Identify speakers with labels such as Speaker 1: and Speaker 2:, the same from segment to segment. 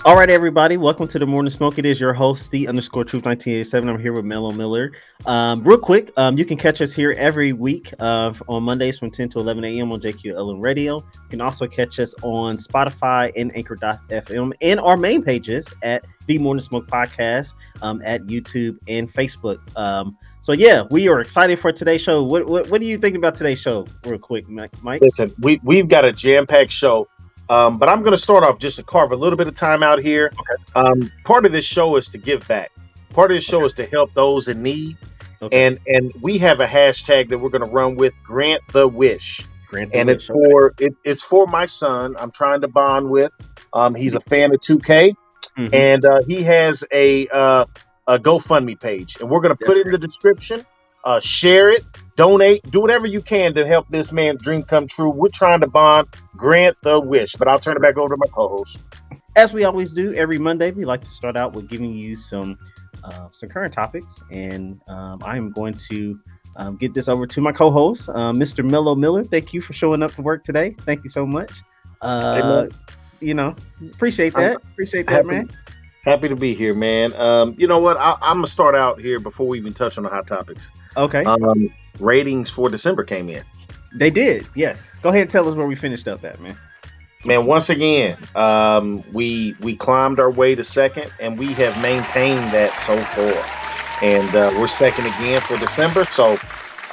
Speaker 1: All right, everybody, welcome to the Morning Smoke. It is your host, the underscore truth 1987. I'm here with Mello Miller. Real quick, you can catch us here every week on Mondays from 10 to 11 a.m. on JQLM Radio. You can also catch us on Spotify and Anchor.fm and our main pages at the Morning Smoke Podcast at YouTube and Facebook. So, yeah, we are excited for today's show. What do you think about today's show, real quick, Mike?
Speaker 2: Listen, we've got a jam-packed show, but I'm going to start off just to carve a little bit of time out here. Part of this show is to give back. Part of this show is to help those in need,
Speaker 1: Okay.
Speaker 2: and we have a hashtag that we're going to run with Grant the Wish,
Speaker 1: Grant the
Speaker 2: and
Speaker 1: wish.
Speaker 2: it's for my son. I'm trying to bond with. He's a fan of 2K,
Speaker 1: Mhm.
Speaker 2: and he has a GoFundMe page, and we're going to put it in the description. Share it, donate, do whatever you can to help this man's dream come true. We're trying to bond, grant the wish. But I'll turn it back over to my co-host.
Speaker 1: As we always do every Monday, we like to start out with giving you some current topics, and I am going to get this over to my co-host, Mr. Mello Miller. Thank you for showing up to work today. Thank you so much.
Speaker 2: Hey,
Speaker 1: Uh,
Speaker 2: man,
Speaker 1: Appreciate
Speaker 2: I'm
Speaker 1: that. Appreciate that,
Speaker 2: happy
Speaker 1: man.
Speaker 2: happy to be here, man. You know what? I'm gonna start out here before we even touch on the hot topics.
Speaker 1: Okay,
Speaker 2: Ratings for December came in.
Speaker 1: they did. Yes, go ahead and tell us where we finished up at, man.
Speaker 2: Man, once again, we climbed our way to second, and we have maintained that so far. And we're second again for December. So,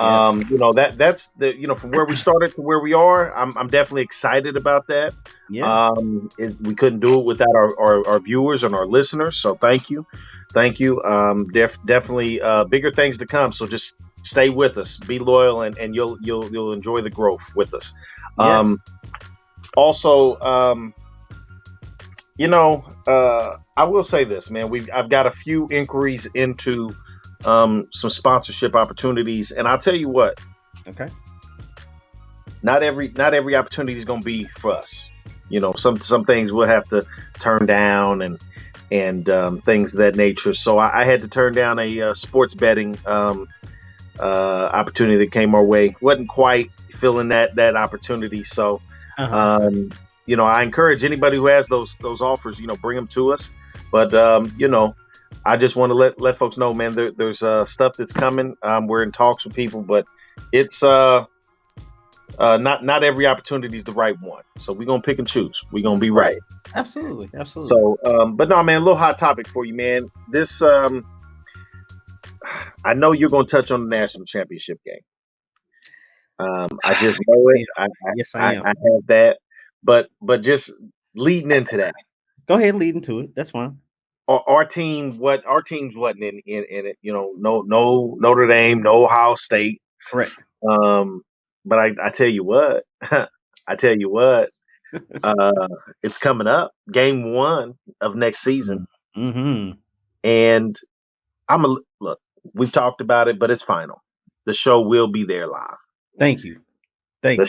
Speaker 1: Yeah,
Speaker 2: that's from where we started to where we are. I'm definitely excited about that.
Speaker 1: yeah,
Speaker 2: We couldn't do it without our viewers and our listeners. So thank you. Definitely bigger things to come. So just stay with us, be loyal, and you'll enjoy the growth with us.
Speaker 1: yes.
Speaker 2: Um, Also, I will say this, man. I've got a few inquiries into some sponsorship opportunities, and I'll tell you what,
Speaker 1: Okay,
Speaker 2: not every opportunity is going to be for us. Some things we'll have to turn down and things of that nature. So I had to turn down a sports betting opportunity that came our way. Wasn't quite feeling that opportunity, so.
Speaker 1: uh-huh.
Speaker 2: Um, I encourage anybody who has those offers, bring them to us. But I just want to let folks know, man. There's stuff that's coming. We're in talks with people, but it's not every opportunity is the right one. So we're gonna pick and choose. We're gonna be right.
Speaker 1: Right. Absolutely, absolutely.
Speaker 2: So, but no, man, a little hot topic for you, man. This I know you're gonna touch on the national championship game. I just know it.
Speaker 1: Yes, I
Speaker 2: I
Speaker 1: am.
Speaker 2: have that, but just leading into that.
Speaker 1: Go ahead, lead into it. That's fine.
Speaker 2: Our teams wasn't in it. No Notre Dame, no Ohio State.
Speaker 1: Correct.
Speaker 2: Um, but I tell you what, I tell you what, uh, it's coming up, game one of next season,
Speaker 1: Mm-hmm.
Speaker 2: and I'm a look. We've talked about it, but it's final. The show will be there live.
Speaker 1: Thank you.
Speaker 2: The
Speaker 1: Thank you.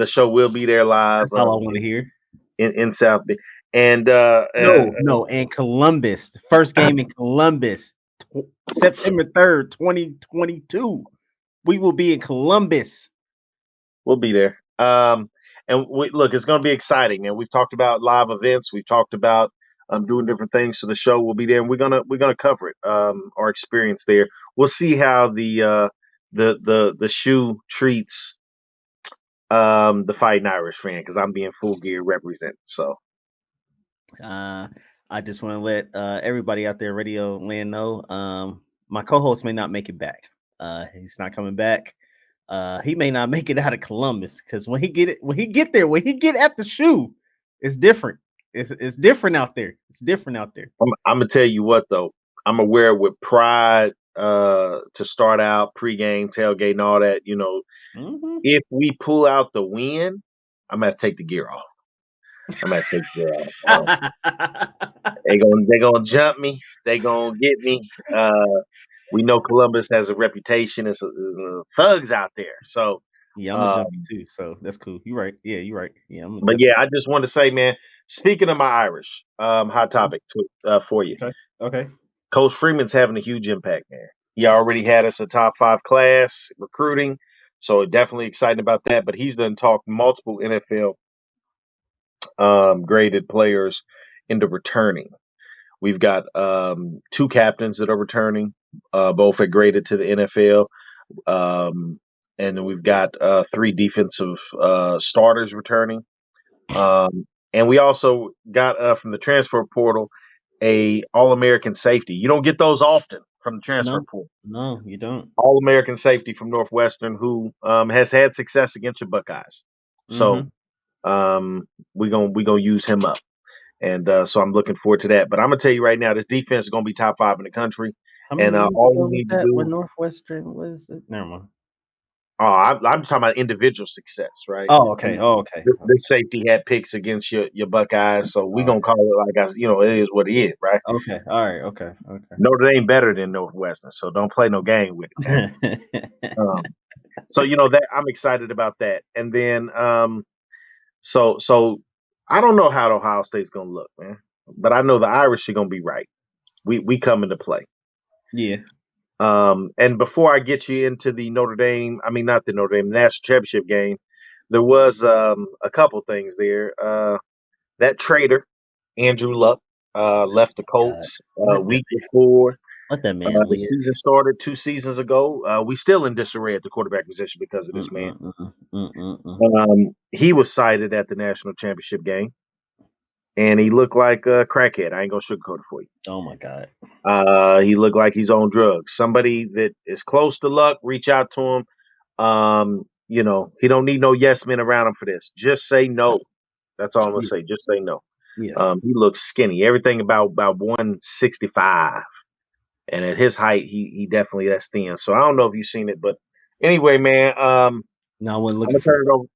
Speaker 2: show will be there live
Speaker 1: That's all I want to hear.
Speaker 2: in South Bend, and
Speaker 1: No, and Columbus, the first game in Columbus, September 3rd, 2022. We will be in Columbus.
Speaker 2: we'll be there. And look, it's going to be exciting, man. We've talked about live events. We've talked about doing different things. So the show will be there, and we're gonna cover it. Our experience there. We'll see how the shoe treats the Fighting Irish fan, because I'm being full gear represented. So
Speaker 1: Uh, I just want to let everybody out there, radio land, know my co-host may not make it back. He's not coming back. He may not make it out of Columbus because when he get there, when he get at the shoe, it's different. It's different out there. It's different out there.
Speaker 2: I'm gonna tell you what though. I'm gonna wear it with pride to start out pregame, tailgate, and all that.
Speaker 1: Hmm.
Speaker 2: If we pull out the win, I'm gonna have to take the gear off. I'm gonna take the gear off. They gonna jump me. They gonna get me. We know Columbus has a reputation as thugs out there. So,
Speaker 1: Yeah, I'm gonna jump you
Speaker 2: um,
Speaker 1: too. So that's cool. You're right. Yeah, you're right. Yeah, I'm
Speaker 2: but yeah,
Speaker 1: definitely.
Speaker 2: I just want to say, man. Speaking of my Irish, hot topic for you.
Speaker 1: Okay. Okay.
Speaker 2: Coach Freeman's having a huge impact, man. He already had us a top 5 class recruiting, so definitely excited about that. But he's done talked multiple NFL graded players into returning. We've got two captains that are returning, both are graded to the NFL. Um, and then we've got three defensive starters returning. And we also got from the transfer portal a All American safety. You don't get those often from the transfer
Speaker 1: No,
Speaker 2: portal.
Speaker 1: no, you don't.
Speaker 2: All American safety from Northwestern who has had success against your Buckeyes. So
Speaker 1: Mm-hmm.
Speaker 2: we gonna use him up. And so I'm looking forward to that. But I'm gonna tell you right now, this defense is gonna be top 5 in the country.
Speaker 1: How many
Speaker 2: And
Speaker 1: years
Speaker 2: all
Speaker 1: ago
Speaker 2: we
Speaker 1: was
Speaker 2: need to
Speaker 1: that when
Speaker 2: do,
Speaker 1: Northwestern was it? Never mind.
Speaker 2: I'm talking about individual success, right?
Speaker 1: Oh, okay. Oh, okay.
Speaker 2: This safety had picks against your Buckeyes, so we
Speaker 1: All
Speaker 2: gonna call it like it is what it is, right?
Speaker 1: right. Okay. All right. Okay.
Speaker 2: Notre Dame better than Northwestern, so don't play no game with it, man.
Speaker 1: Okay.
Speaker 2: So that I'm excited about that, and then so I don't know how Ohio State's gonna look, man, but I know the Irish are gonna be right. We come into play.
Speaker 1: Yeah.
Speaker 2: And before I get you into the Notre Dame, I mean not the Notre Dame National Championship game, there was a couple things there. That traitor, Andrew Luck, left the
Speaker 1: God.
Speaker 2: Colts
Speaker 1: Let that
Speaker 2: week before
Speaker 1: let that man
Speaker 2: the
Speaker 1: live.
Speaker 2: season started 2 seasons ago. We still in disarray at the quarterback position because of this man.
Speaker 1: Mm-mm-mm. Mm-mm-mm.
Speaker 2: He was cited at the national championship game, and he looked like a crackhead. I ain't gonna sugarcoat it for you.
Speaker 1: Oh my God.
Speaker 2: He looked like he's on drugs. Somebody that is close to Luck, reach out to him. He don't need no yes men around him for this. Just say no. That's all I'm gonna
Speaker 1: Yeah.
Speaker 2: say. Just say no.
Speaker 1: Yeah.
Speaker 2: He looks skinny. Everything about 165, and at his height, he definitely that's thin. So I don't know if you've seen it, but anyway, man,
Speaker 1: No, I wasn't
Speaker 2: I'm
Speaker 1: looking
Speaker 2: gonna
Speaker 1: for
Speaker 2: turn it
Speaker 1: luck.
Speaker 2: over.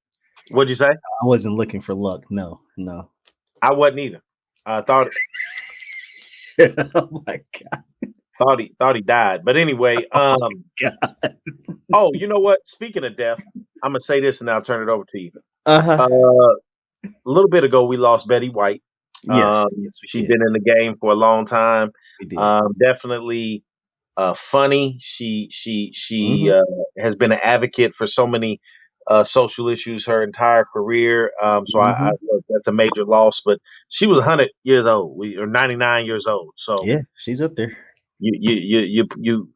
Speaker 2: What'd you say?
Speaker 1: I wasn't looking for luck. No, no.
Speaker 2: I wasn't either. I
Speaker 1: Oh my
Speaker 2: thought he died, but anyway,
Speaker 1: God.
Speaker 2: oh, you know what? Speaking of death, I'm gonna say this and I'll turn it over to you.
Speaker 1: Uh-huh.
Speaker 2: Uh, a little bit ago, we lost Betty White.
Speaker 1: Yes. Yes, we
Speaker 2: She'd
Speaker 1: did.
Speaker 2: been in the game for a long time.
Speaker 1: We did.
Speaker 2: Definitely funny. She
Speaker 1: Mm-hmm.
Speaker 2: has been an advocate for so many social issues her entire career. So I
Speaker 1: Mm-hmm.
Speaker 2: look, that's a major loss. But she was 100 years old, or 99 years old. So
Speaker 1: Yeah, she's up there.
Speaker 2: you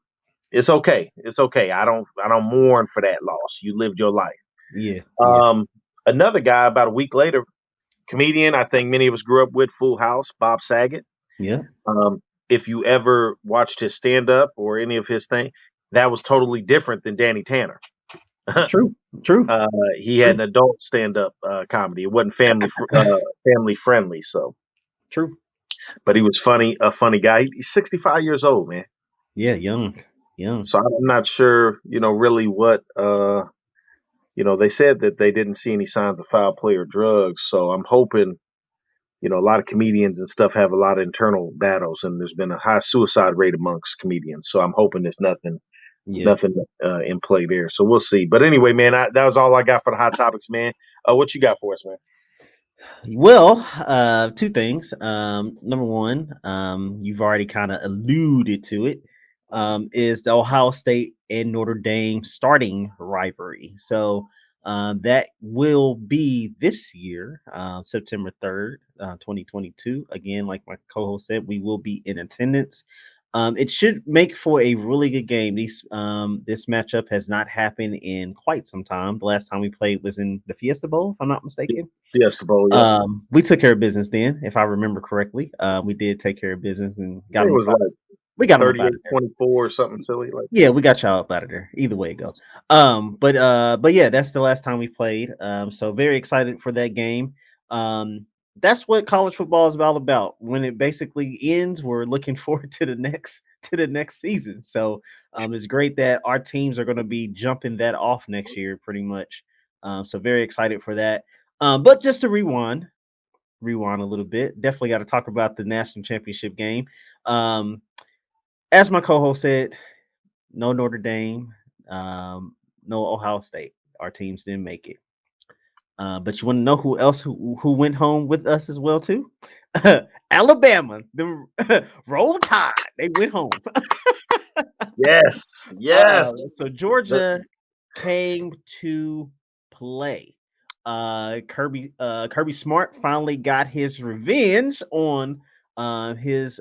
Speaker 2: it's okay. It's okay. I don't mourn for that loss. You lived your life.
Speaker 1: Yeah. Yeah.
Speaker 2: Um, Another guy about a week later, comedian. I think many of us grew up with Full House, Bob Saget.
Speaker 1: Yeah.
Speaker 2: Um, if you ever watched his stand up or any of his thing, that was totally different than Danny Tanner.
Speaker 1: True. True.
Speaker 2: uh, he had
Speaker 1: True.
Speaker 2: an adult stand up comedy. It wasn't family friendly. So,
Speaker 1: True.
Speaker 2: but he was funny, a funny guy. He's 65 years old, man.
Speaker 1: Yeah, young. Young.
Speaker 2: So I'm not sure, really what they said that they didn't see any signs of foul play or drugs. So I'm hoping, a lot of comedians and stuff have a lot of internal battles, and there's been a high suicide rate amongst comedians. So I'm hoping there's nothing,
Speaker 1: Yeah.
Speaker 2: nothing in play there. So we'll see. But anyway, man, that was all I got for the hot topics, man. What you got for us, man?
Speaker 1: Well, two things. Number one, you've already kind of alluded to it, is the Ohio State and Notre Dame starting rivalry. So that will be this year, September 3rd, 2022. Again, like my co-host said, we will be in attendance. It should make for a really good game. This matchup has not happened in quite some time. The last time we played was in the Fiesta Bowl, if I'm not mistaken.
Speaker 2: Fiesta Bowl, yep.
Speaker 1: We took care of business then, if I remember correctly. We did take care of business and
Speaker 2: I think it was like
Speaker 1: we got them up out of there.
Speaker 2: 38-24 or something silly like that.
Speaker 1: Yeah, we got y'all up out of there. Either way it go. But yeah, that's the last time we played. So very excited for that game. That's what college football is all about. When it basically ends, we're looking forward to the next season. So it's great that our teams are going to be jumping that off next year, pretty much. So very excited for that. But just to rewind a little bit, definitely got to talk about the national championship game. As my co-host said, no Notre Dame, no Ohio State. Our teams didn't make it. But you want to know who else who went home with us as well too? Alabama, the Roll Tide. They went home.
Speaker 2: Yes.
Speaker 1: So Georgia came to play. Kirby Smart finally got his revenge on his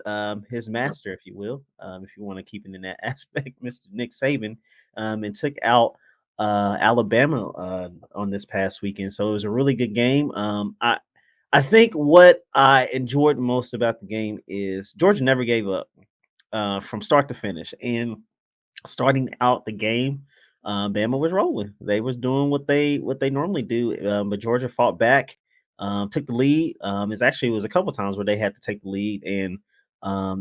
Speaker 1: master, if you will, if you want to keep it in that aspect, Mr. Nick Saban, and took out Alabama on this past weekend. So it was a really good game. I think what I enjoyed most about the game is Georgia never gave up from start to finish, and starting out the game, Bama was rolling. They was doing what they normally do, but Georgia fought back, took the lead. It was a couple times where they had to take the lead, and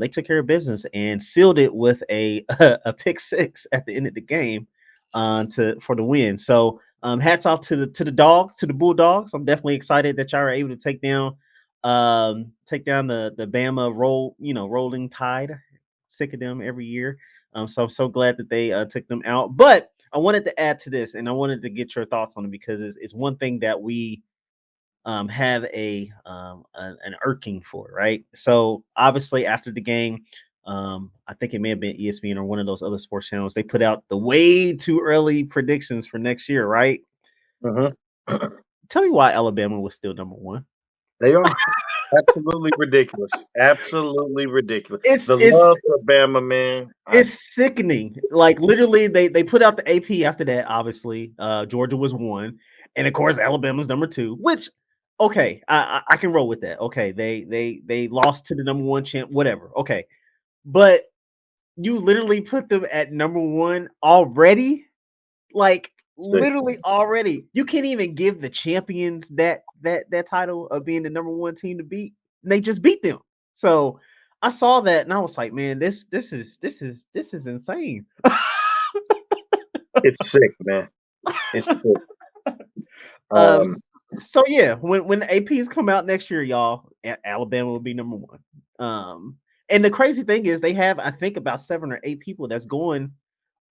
Speaker 1: they took care of business and sealed it with a a pick six at the end of the game to for the win. So hats off to the dogs, to the Bulldogs. I'm definitely excited that y'all are able to take down the Bama rolling tide. Sick of them every year. So I'm so glad that they took them out. But I wanted to add to this, and I wanted to get your thoughts on it because it's one thing that we have an irking for, right? So obviously after the game, I think it may have been ESPN or one of those other sports channels. They put out the way too early predictions for next year, right?
Speaker 2: Hmm.
Speaker 1: Tell me why Alabama was still number one.
Speaker 2: They are absolutely ridiculous. Absolutely ridiculous.
Speaker 1: It's
Speaker 2: The
Speaker 1: it's
Speaker 2: love for Bama, man.
Speaker 1: It's sickening. Like literally, they put out the AP after that. Obviously, Georgia was one, and of course Alabama's number two. Which, okay, I can roll with that. Okay, they lost to the number one champ. Whatever. Okay, but you literally put them at number one already. Like
Speaker 2: Sick.
Speaker 1: literally already. You can't even give the champions that title of being the number one team to beat. They just beat them. So I saw that and I was like, man, this is insane.
Speaker 2: It's sick, man. It's sick.
Speaker 1: um
Speaker 2: Um,
Speaker 1: so yeah, when the APs come out next year, y'all, Alabama will be number one. And the crazy thing is they have, I think, about 7 or 8 people that's going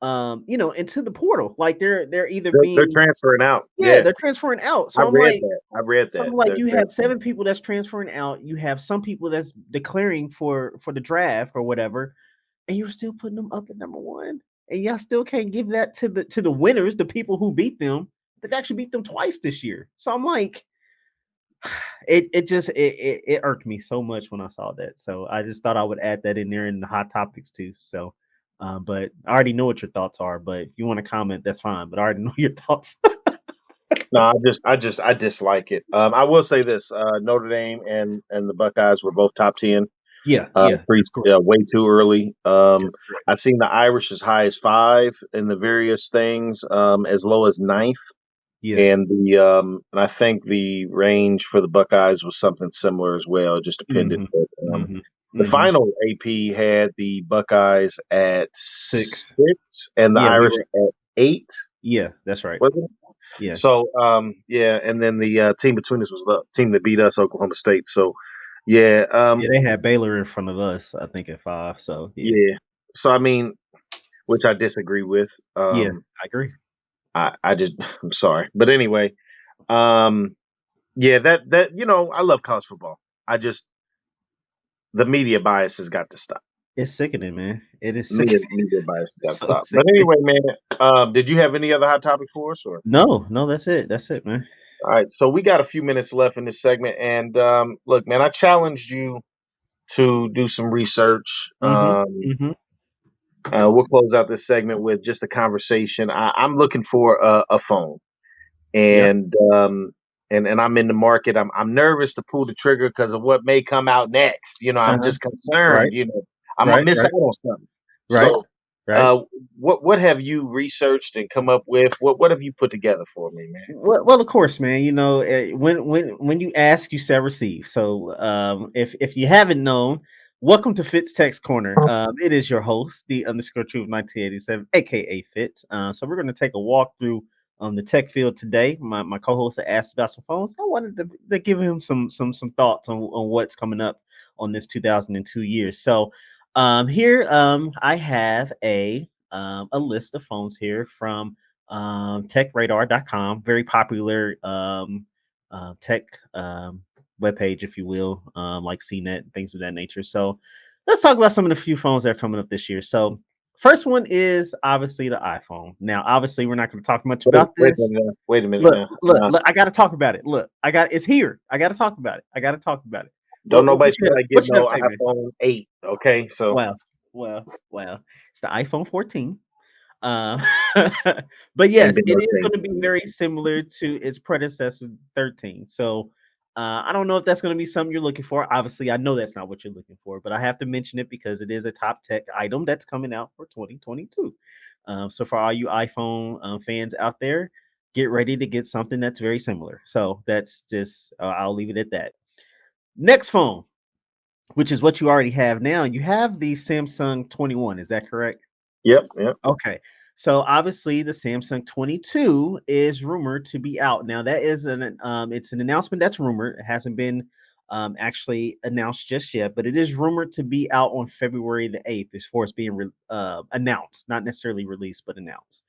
Speaker 1: into the portal. Like they're either
Speaker 2: they're
Speaker 1: being
Speaker 2: transferring out.
Speaker 1: yeah,
Speaker 2: Yeah,
Speaker 1: they're transferring out.
Speaker 2: I
Speaker 1: So I'm
Speaker 2: read
Speaker 1: like,
Speaker 2: that. I read
Speaker 1: So I'm
Speaker 2: that.
Speaker 1: like,
Speaker 2: They're
Speaker 1: you have
Speaker 2: transferring.
Speaker 1: 7 people that's transferring out. You have some people that's declaring for the draft or whatever, and you're still putting them up at number one. And y'all still can't give that to the winners, the people who beat them. They've actually beat them twice this year. So I'm like, it irked me so much when I saw that. So I just thought I would add that in there in the hot topics too. So, but I already know what your thoughts are. But if you want to comment, that's fine. But I already know your thoughts.
Speaker 2: No, I dislike it. I will say this: Notre Dame and the Buckeyes were both top 10.
Speaker 1: Yeah, yeah, that's correct.
Speaker 2: Way too early.
Speaker 1: That's correct.
Speaker 2: I seen the Irish as high as 5 in the various things, as low as ninth,
Speaker 1: Yeah.
Speaker 2: and I think the range for the Buckeyes was something similar as well. It just depended.
Speaker 1: Mhm,
Speaker 2: But,
Speaker 1: mhm,
Speaker 2: the
Speaker 1: mhm.
Speaker 2: final AP had the Buckeyes at
Speaker 1: 6.
Speaker 2: 6 and the
Speaker 1: Yeah, we
Speaker 2: Irish
Speaker 1: were
Speaker 2: at 8.
Speaker 1: yeah, that's right.
Speaker 2: Was it?
Speaker 1: Yeah.
Speaker 2: So, yeah, and then the team between us was the team that beat us, Oklahoma State. So, yeah,
Speaker 1: Yeah, they had Baylor in front of us, I think, at 5, so yeah.
Speaker 2: yeah. So, I mean, which I disagree with.
Speaker 1: Yeah, I agree.
Speaker 2: I just, I'm sorry, but anyway, um, yeah, I love college football. I just the media bias has got to stop.
Speaker 1: It's sickening, man. It is sickening.
Speaker 2: Media bias has got to
Speaker 1: So
Speaker 2: stop. But
Speaker 1: sickening.
Speaker 2: anyway, man, did you have any other hot topic for us, or?
Speaker 1: No, no, that's it. That's it, man.
Speaker 2: All right, so we got a few minutes left in this segment, and look, man, I challenged you to do some research.
Speaker 1: Mhm, mhm.
Speaker 2: We'll close out this segment with just a conversation. I'm looking for a phone,
Speaker 1: Yep.
Speaker 2: and I'm in the market. I'm nervous to pull the trigger because of what may come out next. I'm
Speaker 1: Uh-huh.
Speaker 2: just concerned.
Speaker 1: Right,
Speaker 2: I'm gonna
Speaker 1: right,
Speaker 2: miss
Speaker 1: right,
Speaker 2: out on something.
Speaker 1: right,
Speaker 2: So,
Speaker 1: right.
Speaker 2: uh, what have you researched and come up with? What have you put together for me, man?
Speaker 1: Well, of course, man. When you ask, you shall receive. So, if you haven't known, welcome to Fitz Text Corner. It is your host, the underscore truth 1987, aka Fitz. So we're going to take a walk through the tech field today. My co-host asked about some phones. I wanted to give him some thoughts on what's coming up on this 2002 year. So, here I have a list of phones here from techradar.com, very popular tech webpage, if you will, like CNET, things of that nature. So let's talk about some of the few phones that are coming up this year. So First one is obviously the iPhone. Now, obviously, we're not going to talk much
Speaker 2: Wait,
Speaker 1: about
Speaker 2: wait a
Speaker 1: this.
Speaker 2: minute now. Wait a minute
Speaker 1: Look,
Speaker 2: now.
Speaker 1: look, I got to talk about it. Look, it's here. I got to talk about it. I got to talk about it.
Speaker 2: Don't nobody
Speaker 1: What
Speaker 2: feel like
Speaker 1: what
Speaker 2: getting
Speaker 1: you got
Speaker 2: no
Speaker 1: to say, man?
Speaker 2: iPhone 8. Okay, so
Speaker 1: Well, well. It's the iPhone 14. Uh, but
Speaker 2: ain't
Speaker 1: yes,
Speaker 2: been
Speaker 1: it
Speaker 2: no
Speaker 1: is
Speaker 2: change.
Speaker 1: going to be very similar to its predecessor, 13. So I don't know if that's going to be something you're looking for. Obviously, I know that's not what you're looking for, but I have to mention it because it is a top tech item that's coming out for 2022. So for all you iPhone fans out there, get ready to get something that's very similar. So that's just I'll leave it at that. Next phone, which is what you already have now. You have the Samsung 21. Is that correct?
Speaker 2: Yep, yep.
Speaker 1: Okay. So obviously the Samsung 22 is rumored to be out. Now that is it's an announcement that's rumored. It hasn't been actually announced just yet, but it is rumored to be out on February the 8th as far as being announced, not necessarily released, but announced.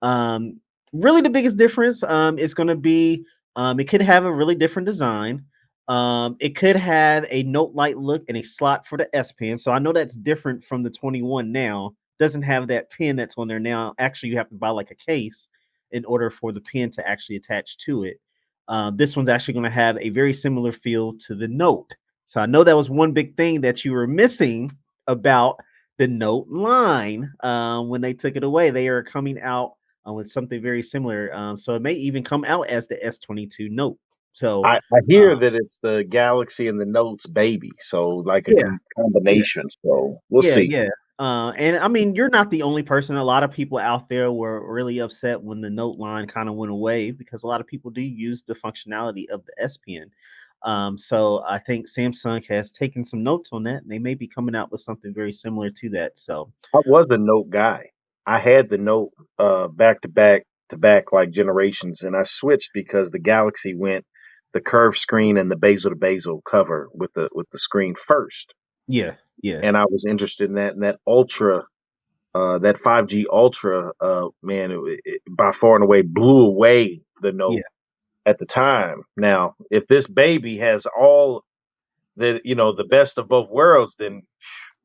Speaker 1: Um, really, the biggest difference is going to be it could have a really different design. It could have a note light look and a slot for the S Pen. So I know that's different from the 21 now. Doesn't have that pin that's on there now. Actually, you have to buy like a case in order for the pin to actually attach to it. This one's actually going to have a very similar feel to the Note. So I know that was one big thing that you were missing about the Note line when they took it away. They are coming out with something very similar. So it may even come out as the S22 Note. So
Speaker 2: I
Speaker 1: uh,
Speaker 2: hear that it's the Galaxy and the Notes baby, so like a
Speaker 1: yeah, yeah,
Speaker 2: combination. So we'll
Speaker 1: yeah,
Speaker 2: see.
Speaker 1: yeah. And I mean, you're not the only person. A lot of people out there were really upset when the Note line kind of went away because a lot of people do use the functionality of the S Pen. So I think Samsung has taken some notes on that, and they may be coming out with something very similar to that. So
Speaker 2: I was a Note guy. I had the Note back to back like generations, and I switched because the Galaxy went the curved screen and the bezel to bezel cover with the screen first,
Speaker 1: yeah, yeah,
Speaker 2: and I was interested in that. And that Ultra, that 5G Ultra, man, it by far and away blew away the
Speaker 1: yeah.
Speaker 2: Note at the time. Now, if this baby has all the best of both worlds, then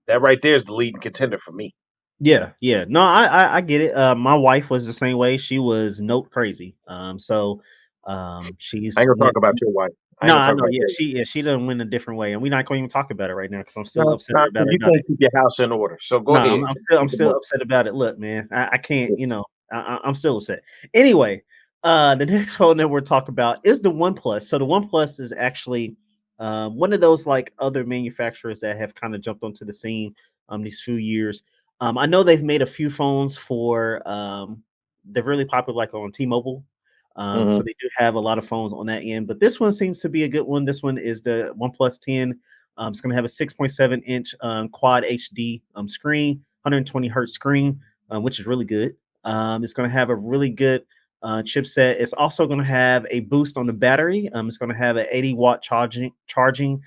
Speaker 2: that right there is the leading contender for me.
Speaker 1: Yeah, yeah. No, I get it. My wife was the same way. She was note crazy. So
Speaker 2: I
Speaker 1: she's
Speaker 2: ain't gonna talk
Speaker 1: went.
Speaker 2: about your wife. I ain't
Speaker 1: No,
Speaker 2: gonna
Speaker 1: I
Speaker 2: talk
Speaker 1: know.
Speaker 2: about
Speaker 1: Yeah,
Speaker 2: your wife.
Speaker 1: she doesn't win a different way, and we're not going to even talk about it right now because I'm still
Speaker 2: No,
Speaker 1: upset about
Speaker 2: because
Speaker 1: her
Speaker 2: you
Speaker 1: not.
Speaker 2: can't keep your house in order. So go
Speaker 1: No,
Speaker 2: ahead.
Speaker 1: I'm
Speaker 2: Keep it
Speaker 1: still
Speaker 2: moving.
Speaker 1: upset about it. Look, man, I can't. I'm still upset. Anyway, the next phone that we're talking about is the OnePlus. So the OnePlus is actually one of those like other manufacturers that have kind of jumped onto the scene these few years. I know they've made a few phones for they're really popular like on T-Mobile. So
Speaker 2: Mhm.
Speaker 1: they do have a lot of phones on that end, but this one seems to be a good one. This one is the OnePlus 10. It's going to have a 6.7-inch quad HD screen, 120 hertz screen, which is really good. It's going to have a really good chipset. It's also going to have a boost on the battery. It's going to have an 80-watt charging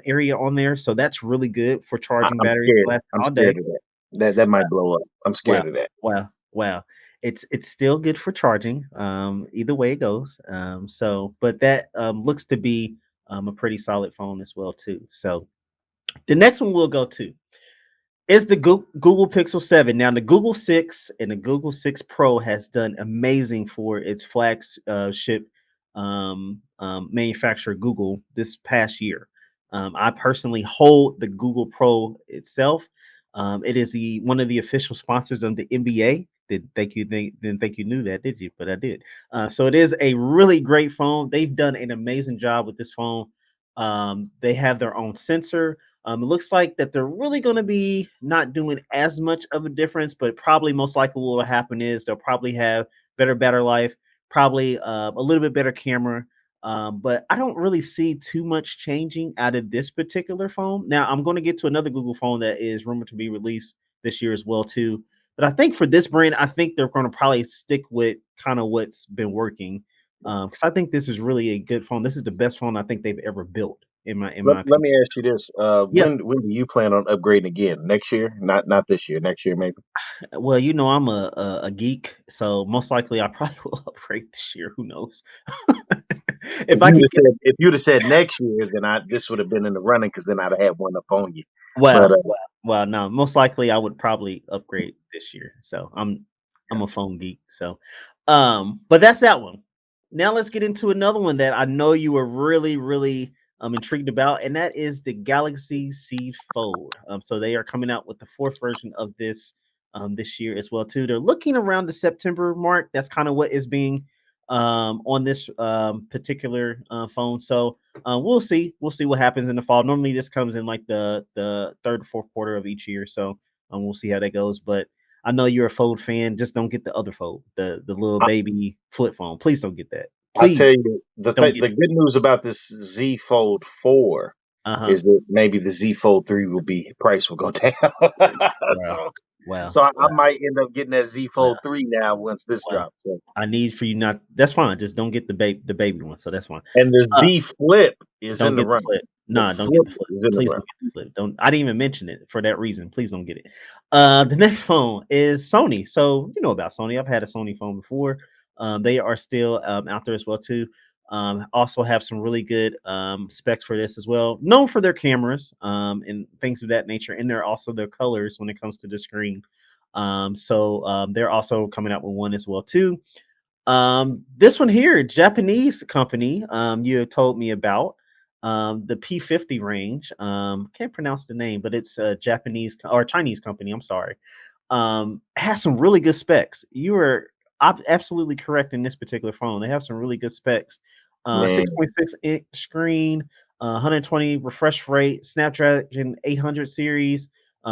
Speaker 1: area on there, so that's really good for charging
Speaker 2: I'm
Speaker 1: batteries
Speaker 2: scared.
Speaker 1: lasting
Speaker 2: I'm
Speaker 1: all
Speaker 2: scared
Speaker 1: day.
Speaker 2: of that. That might blow up. I'm
Speaker 1: Wow,
Speaker 2: scared of that.
Speaker 1: wow. It's still good for charging. Either way it goes. So, but that looks to be a pretty solid phone as well too. So the next one we'll go to is the Google Pixel 7. Now, the Google 6 and the Google 6 Pro has done amazing for its flagship manufacturer, Google, this past year. I personally hold the Google Pro itself. It is the one of the official sponsors of the NBA. Didn't think you knew that, did you? But I did. So it is a really great phone. They've done an amazing job with this phone. They have their own sensor. It looks like that they're really going to be not doing as much of a difference, but probably most likely what will happen is they'll probably have better life, probably a little bit better camera. But I don't really see too much changing out of this particular phone. Now I'm going to get to another Google phone that is rumored to be released this year as well too. But I think for this brand, I think they're going to probably stick with kind of what's been working because I think this is really a good phone. This is the best phone I think they've ever built in my
Speaker 2: Let
Speaker 1: opinion.
Speaker 2: me ask you this:
Speaker 1: Yeah.
Speaker 2: when do you plan on upgrading again? Next year? Not this year. Next year, maybe.
Speaker 1: Well, I'm a geek, so most likely I probably will upgrade this year. Who knows? If I could get,
Speaker 2: If you'd have said next year, then this would have been in the running because then I'd have had one up on you. But
Speaker 1: well, no, most likely I would probably upgrade this year. So I'm a phone geek. So, but that's that one. Now let's get into another one that I know you were really intrigued about, and that is the Galaxy Z Fold. So they are coming out with the fourth version of this this year as well too. They're looking around the September mark. That's kind of what is being on this particular phone. So we'll see. We'll see what happens in the fall. Normally, this comes in like the third or fourth quarter of each year. So we'll see how that goes. But I know you're a Fold fan. Just don't get the other Fold, the little baby flip phone. Please don't get that.
Speaker 2: I
Speaker 1: Please
Speaker 2: tell you, the
Speaker 1: don't get.
Speaker 2: good news about this Z Fold 4
Speaker 1: Uh-huh.
Speaker 2: is that maybe the Z Fold 3 price will go down.
Speaker 1: Wow. Wow.
Speaker 2: So I
Speaker 1: Wow.
Speaker 2: might end up getting that Z
Speaker 1: Wow.
Speaker 2: Fold 3 now once this
Speaker 1: Wow.
Speaker 2: drops. So.
Speaker 1: I need for you not. That's fine. Just don't get the baby one. So that's fine.
Speaker 2: And the Z Flip is
Speaker 1: Don't
Speaker 2: in the
Speaker 1: get the
Speaker 2: run.
Speaker 1: flip. Nah, don't get the flip.
Speaker 2: Is in the
Speaker 1: Please
Speaker 2: run.
Speaker 1: don't get the flip. Don't. I didn't even mention it for that reason. Please don't get it. The next phone is Sony. So you know about Sony. I've had a Sony phone before. They are still out there as well too. Also have some really good specs for this as well. Known for their cameras and things of that nature, and they're also their colors when it comes to the screen. So they're also coming out with one as well too. This one here, Japanese company, you have told me about the P50 range. Can't pronounce the name, but it's a Japanese or Chinese company. I'm sorry. Has some really good specs. You are absolutely correct in this particular phone. They have some really good specs. 6.6-inch screen, 120 refresh rate, Snapdragon 800 series,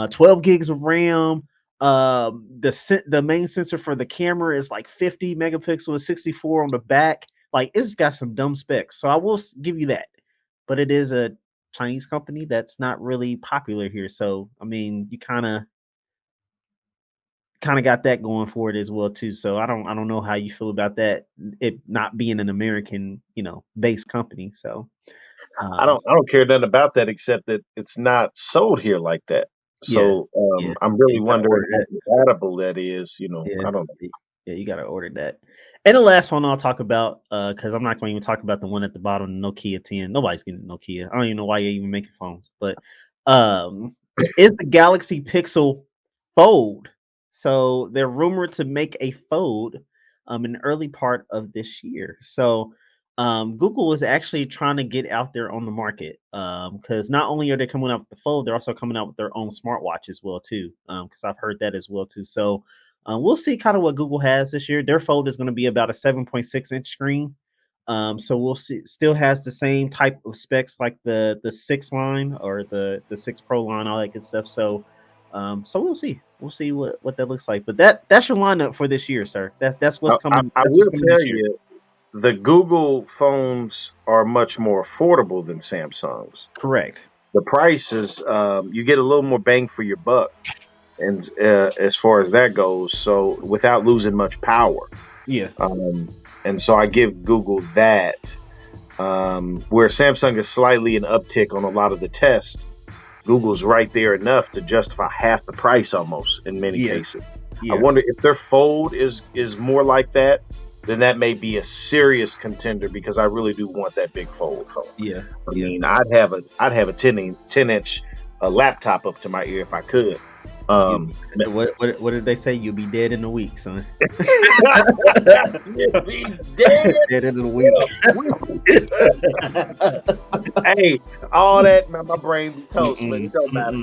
Speaker 1: 12 gigs of RAM. The main sensor for the camera is like 50 megapixels, 64 on the back. Like it's got some dumb specs. So I will give you that. But it is a Chinese company that's not really popular here. So I mean, you kind of got that going for it as well too. So I don't know how you feel about that. It not being an American, based company. So
Speaker 2: I don't care nothing about that except that it's not sold here like that.
Speaker 1: yeah,
Speaker 2: So
Speaker 1: yeah,
Speaker 2: I'm really
Speaker 1: you gotta
Speaker 2: wondering
Speaker 1: order
Speaker 2: how
Speaker 1: that.
Speaker 2: compatible that is.
Speaker 1: Yeah,
Speaker 2: I don't know.
Speaker 1: yeah, you gotta order that. And the last one I'll talk about, because I'm not going to even talk about the one at the bottom, the Nokia 10. Nobody's getting Nokia. I don't even know why you're even making phones, but is the Galaxy Pixel Fold. So they're rumored to make a Fold in the early part of this year. So Google is actually trying to get out there on the market because not only are they coming out with the Fold, they're also coming out with their own smartwatch as well too. Because I've heard that as well too. So we'll see kind of what Google has this year. Their Fold is going to be about a 7.6-inch screen. So we'll see. Still has the same type of specs like the 6 line or the 6 Pro line, all that good stuff. So so we'll see. We'll see what that looks like. But that's your lineup for this year, sir. That's what's coming.
Speaker 2: I
Speaker 1: That's what's
Speaker 2: will
Speaker 1: coming
Speaker 2: tell
Speaker 1: this year.
Speaker 2: you, the Google phones are much more affordable than Samsung's.
Speaker 1: Correct.
Speaker 2: The prices, you get a little more bang for your buck, and as far as that goes, so without losing much power.
Speaker 1: Yeah.
Speaker 2: And so I give Google that. Where Samsung is slightly an uptick on a lot of the tests, Google's right there enough to justify half the price almost in many cases.
Speaker 1: Yeah.
Speaker 2: I wonder if their Fold is more like that, then that may be a serious contender because I really do want that big Fold phone.
Speaker 1: Yeah.
Speaker 2: I mean, I'd have a 10-inch laptop up to my ear if I could.
Speaker 1: What did they say? You'll be dead in a week, son.
Speaker 2: You'll be dead
Speaker 1: in a week.
Speaker 2: Hey, all that, man, my brain be toast, but it don't matter.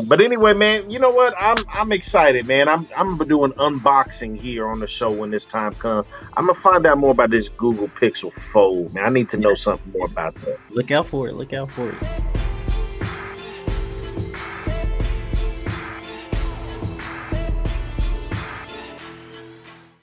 Speaker 2: But anyway, man, you know what? I'm excited, man. I'm gonna do an unboxing here on the show when this time comes. I'm gonna find out more about this Google Pixel Fold, man. I need to know something more about that.
Speaker 1: Look out for it.